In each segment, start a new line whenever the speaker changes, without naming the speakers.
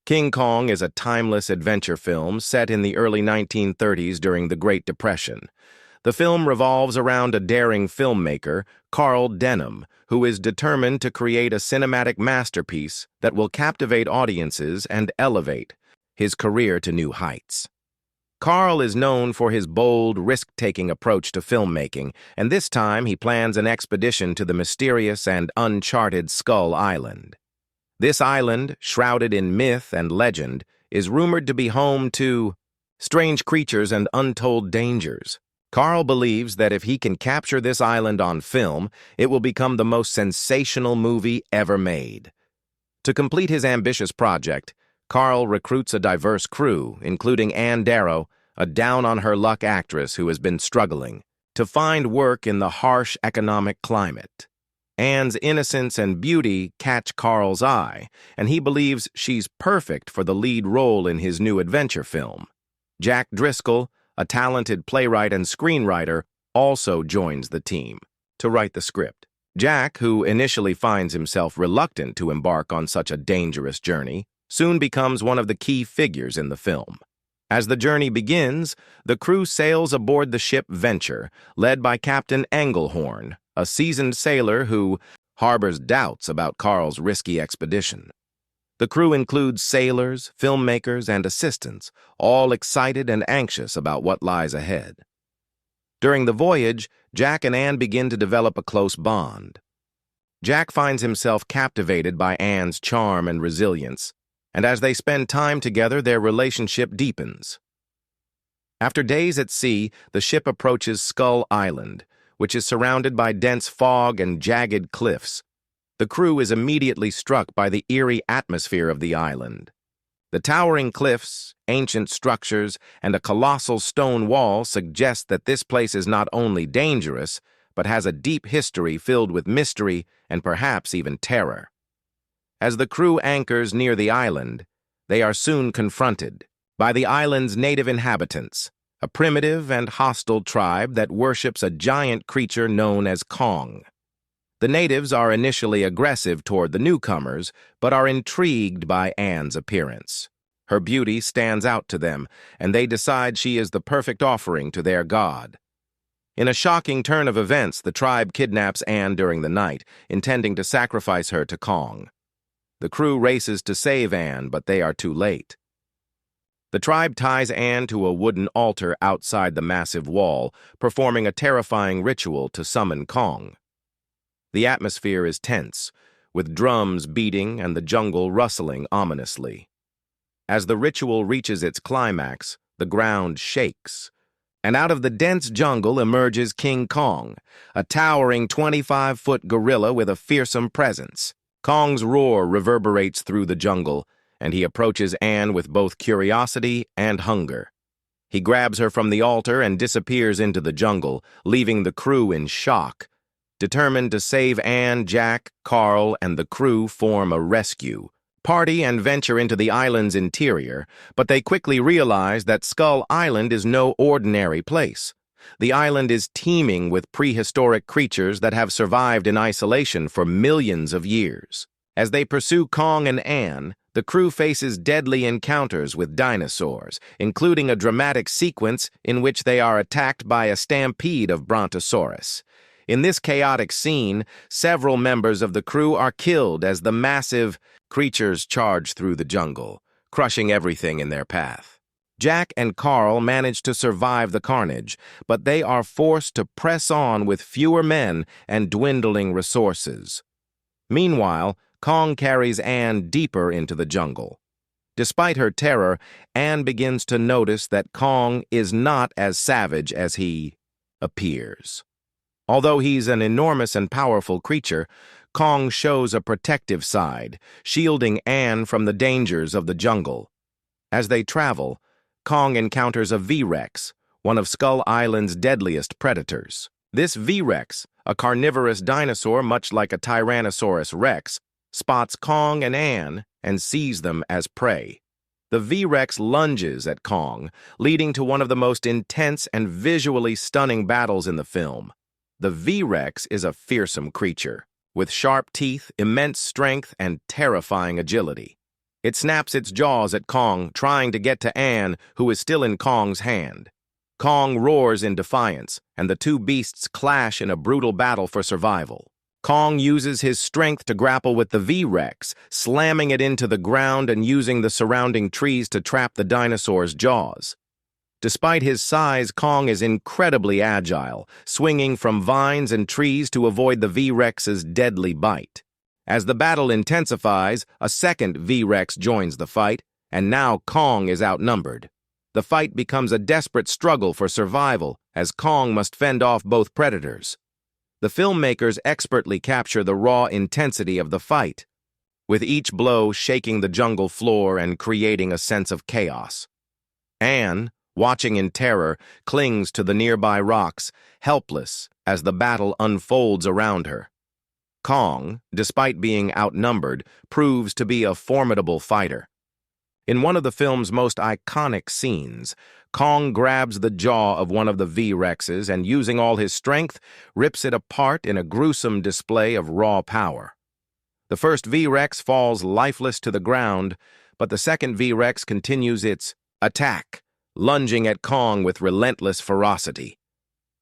King Kong is a timeless adventure film set in the early 1930s during the Great Depression. The film revolves around a daring filmmaker, Carl Denham, who is determined to create a cinematic masterpiece that will captivate audiences and elevate his career to new heights. Carl is known for his bold, risk-taking approach to filmmaking, and this time he plans an expedition to the mysterious and uncharted Skull Island. This island, shrouded in myth and legend, is rumored to be home to strange creatures and untold dangers. Carl believes that if he can capture this island on film, it will become the most sensational movie ever made. To complete his ambitious project, Carl recruits a diverse crew, including Ann Darrow, a down-on-her-luck actress who has been struggling to find work in the harsh economic climate. Ann's innocence and beauty catch Carl's eye, and he believes she's perfect for the lead role in his new adventure film. Jack Driscoll, a talented playwright and screenwriter, also joins the team to write the script. Jack, who initially finds himself reluctant to embark on such a dangerous journey, soon becomes one of the key figures in the film. As the journey begins, the crew sails aboard the ship Venture, led by Captain Engelhorn, a seasoned sailor who harbors doubts about Carl's risky expedition. The crew includes sailors, filmmakers, and assistants, all excited and anxious about what lies ahead. During the voyage, Jack and Ann begin to develop a close bond. Jack finds himself captivated by Ann's charm and resilience, and as they spend time together, their relationship deepens. After days at sea, the ship approaches Skull Island, which is surrounded by dense fog and jagged cliffs. The crew is immediately struck by the eerie atmosphere of the island. The towering cliffs, ancient structures, and a colossal stone wall suggest that this place is not only dangerous, but has a deep history filled with mystery and perhaps even terror. As the crew anchors near the island, they are soon confronted by the island's native inhabitants, a primitive and hostile tribe that worships a giant creature known as Kong. The natives are initially aggressive toward the newcomers, but are intrigued by Ann's appearance. Her beauty stands out to them, and they decide she is the perfect offering to their god. In a shocking turn of events, the tribe kidnaps Ann during the night, intending to sacrifice her to Kong. The crew races to save Ann, but they are too late. The tribe ties Ann to a wooden altar outside the massive wall, performing a terrifying ritual to summon Kong. The atmosphere is tense, with drums beating and the jungle rustling ominously. As the ritual reaches its climax, the ground shakes, and out of the dense jungle emerges King Kong, a towering 25-foot gorilla with a fearsome presence. Kong's roar reverberates through the jungle, and he approaches Ann with both curiosity and hunger. He grabs her from the altar and disappears into the jungle, leaving the crew in shock. Determined to save Ann, Jack, Carl, and the crew form a rescue party and venture into the island's interior, but they quickly realize that Skull Island is no ordinary place. The island is teeming with prehistoric creatures that have survived in isolation for millions of years. As they pursue Kong and Ann, the crew faces deadly encounters with dinosaurs, including a dramatic sequence in which they are attacked by a stampede of brontosaurus. In this chaotic scene, several members of the crew are killed as the massive creatures charge through the jungle, crushing everything in their path. Jack and Carl manage to survive the carnage, but they are forced to press on with fewer men and dwindling resources. Meanwhile, Kong carries Ann deeper into the jungle. Despite her terror, Ann begins to notice that Kong is not as savage as he appears. Although he's an enormous and powerful creature, Kong shows a protective side, shielding Ann from the dangers of the jungle. As they travel, Kong encounters a V-Rex, one of Skull Island's deadliest predators. This V-Rex, a carnivorous dinosaur much like a Tyrannosaurus Rex, spots Kong and Ann and sees them as prey. The V-Rex lunges at Kong, leading to one of the most intense and visually stunning battles in the film. The V-Rex is a fearsome creature, with sharp teeth, immense strength, and terrifying agility. It snaps its jaws at Kong, trying to get to Anne, who is still in Kong's hand. Kong roars in defiance, and the two beasts clash in a brutal battle for survival. Kong uses his strength to grapple with the V-Rex, slamming it into the ground and using the surrounding trees to trap the dinosaur's jaws. Despite his size, Kong is incredibly agile, swinging from vines and trees to avoid the V-Rex's deadly bite. As the battle intensifies, a second V-Rex joins the fight, and now Kong is outnumbered. The fight becomes a desperate struggle for survival, as Kong must fend off both predators. The filmmakers expertly capture the raw intensity of the fight, with each blow shaking the jungle floor and creating a sense of chaos. Anne, watching in terror, clings to the nearby rocks, helpless as the battle unfolds around her. Kong, despite being outnumbered, proves to be a formidable fighter. In one of the film's most iconic scenes, Kong grabs the jaw of one of the V-Rexes and, using all his strength, rips it apart in a gruesome display of raw power. The first V-Rex falls lifeless to the ground, but the second V-Rex continues its attack, lunging at Kong with relentless ferocity.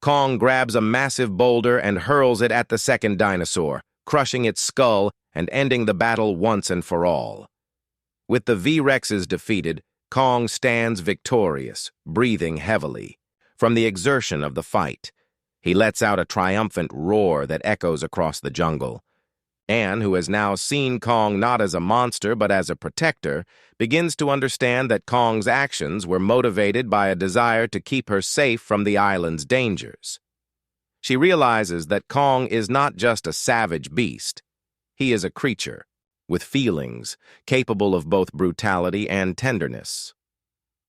Kong grabs a massive boulder and hurls it at the second dinosaur, crushing its skull and ending the battle once and for all. With the V-Rexes defeated, Kong stands victorious, breathing heavily. From the exertion of the fight, he lets out a triumphant roar that echoes across the jungle. Anne, who has now seen Kong not as a monster but as a protector, begins to understand that Kong's actions were motivated by a desire to keep her safe from the island's dangers. She realizes that Kong is not just a savage beast. He is a creature with feelings, capable of both brutality and tenderness.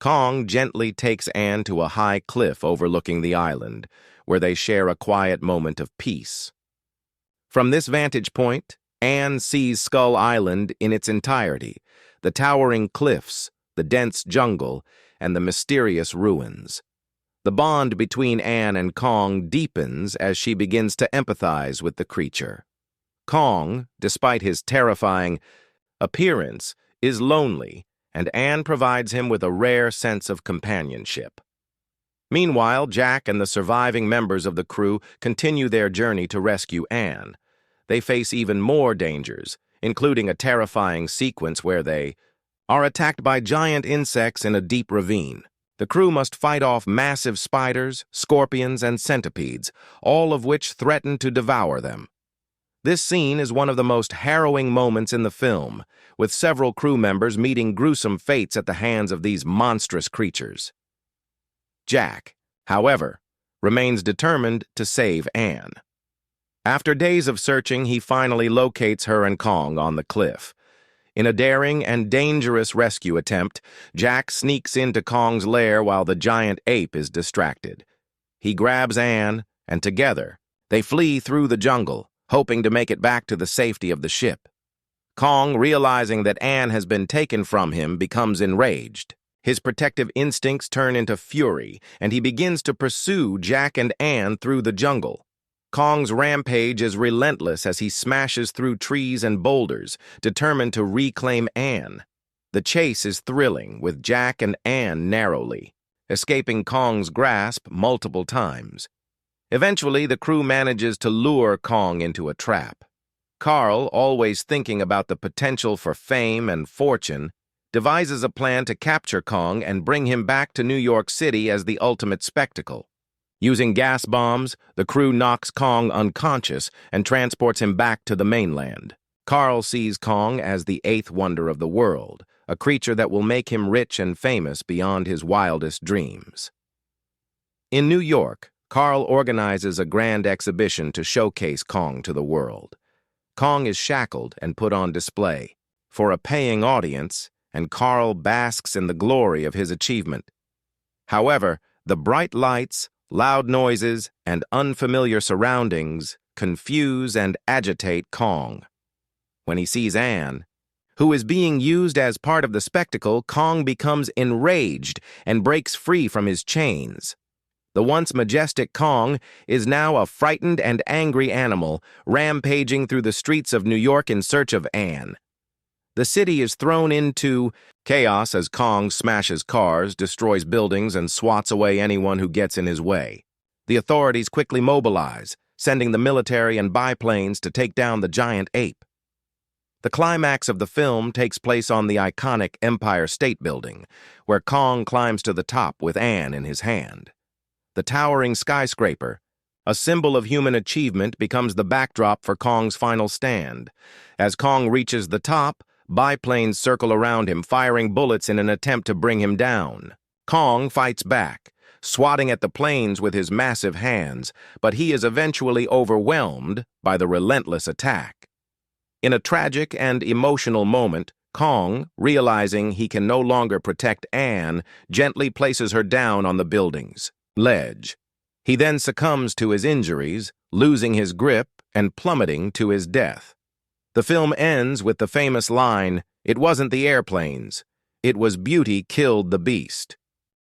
Kong gently takes Anne to a high cliff overlooking the island, where they share a quiet moment of peace. From this vantage point, Anne sees Skull Island in its entirety, the towering cliffs, the dense jungle, and the mysterious ruins. The bond between Anne and Kong deepens as she begins to empathize with the creature. Kong, despite his terrifying appearance, is lonely, and Anne provides him with a rare sense of companionship. Meanwhile, Jack and the surviving members of the crew continue their journey to rescue Anne. They face even more dangers, including a terrifying sequence where they are attacked by giant insects in a deep ravine. The crew must fight off massive spiders, scorpions, and centipedes, all of which threaten to devour them. This scene is one of the most harrowing moments in the film, with several crew members meeting gruesome fates at the hands of these monstrous creatures. Jack, however, remains determined to save Anne. After days of searching, he finally locates her and Kong on the cliff. In a daring and dangerous rescue attempt, Jack sneaks into Kong's lair while the giant ape is distracted. He grabs Anne, and together, they flee through the jungle, hoping to make it back to the safety of the ship. Kong, realizing that Anne has been taken from him, becomes enraged. His protective instincts turn into fury, and he begins to pursue Jack and Anne through the jungle. Kong's rampage is relentless as he smashes through trees and boulders, determined to reclaim Anne. The chase is thrilling, with Jack and Anne narrowly escaping Kong's grasp multiple times. Eventually, the crew manages to lure Kong into a trap. Carl, always thinking about the potential for fame and fortune, devises a plan to capture Kong and bring him back to New York City as the ultimate spectacle. Using gas bombs, the crew knocks Kong unconscious and transports him back to the mainland. Carl sees Kong as the eighth wonder of the world, a creature that will make him rich and famous beyond his wildest dreams. In New York, Carl organizes a grand exhibition to showcase Kong to the world. Kong is shackled and put on display for a paying audience, and Carl basks in the glory of his achievement. However, the bright lights, loud noises, and unfamiliar surroundings confuse and agitate Kong. When he sees Anne, who is being used as part of the spectacle, Kong becomes enraged and breaks free from his chains. The once majestic Kong is now a frightened and angry animal, rampaging through the streets of New York in search of Anne. The city is thrown into chaos as Kong smashes cars, destroys buildings, and swats away anyone who gets in his way. The authorities quickly mobilize, sending the military and biplanes to take down the giant ape. The climax of the film takes place on the iconic Empire State Building, where Kong climbs to the top with Anne in his hand. The towering skyscraper, a symbol of human achievement, becomes the backdrop for Kong's final stand. As Kong reaches the top, biplanes circle around him, firing bullets in an attempt to bring him down. Kong fights back, swatting at the planes with his massive hands, but he is eventually overwhelmed by the relentless attack. In a tragic and emotional moment, Kong, realizing he can no longer protect Anne, gently places her down on the building's ledge. He then succumbs to his injuries, losing his grip and plummeting to his death. The film ends with the famous line, "It wasn't the airplanes, it was beauty killed the beast."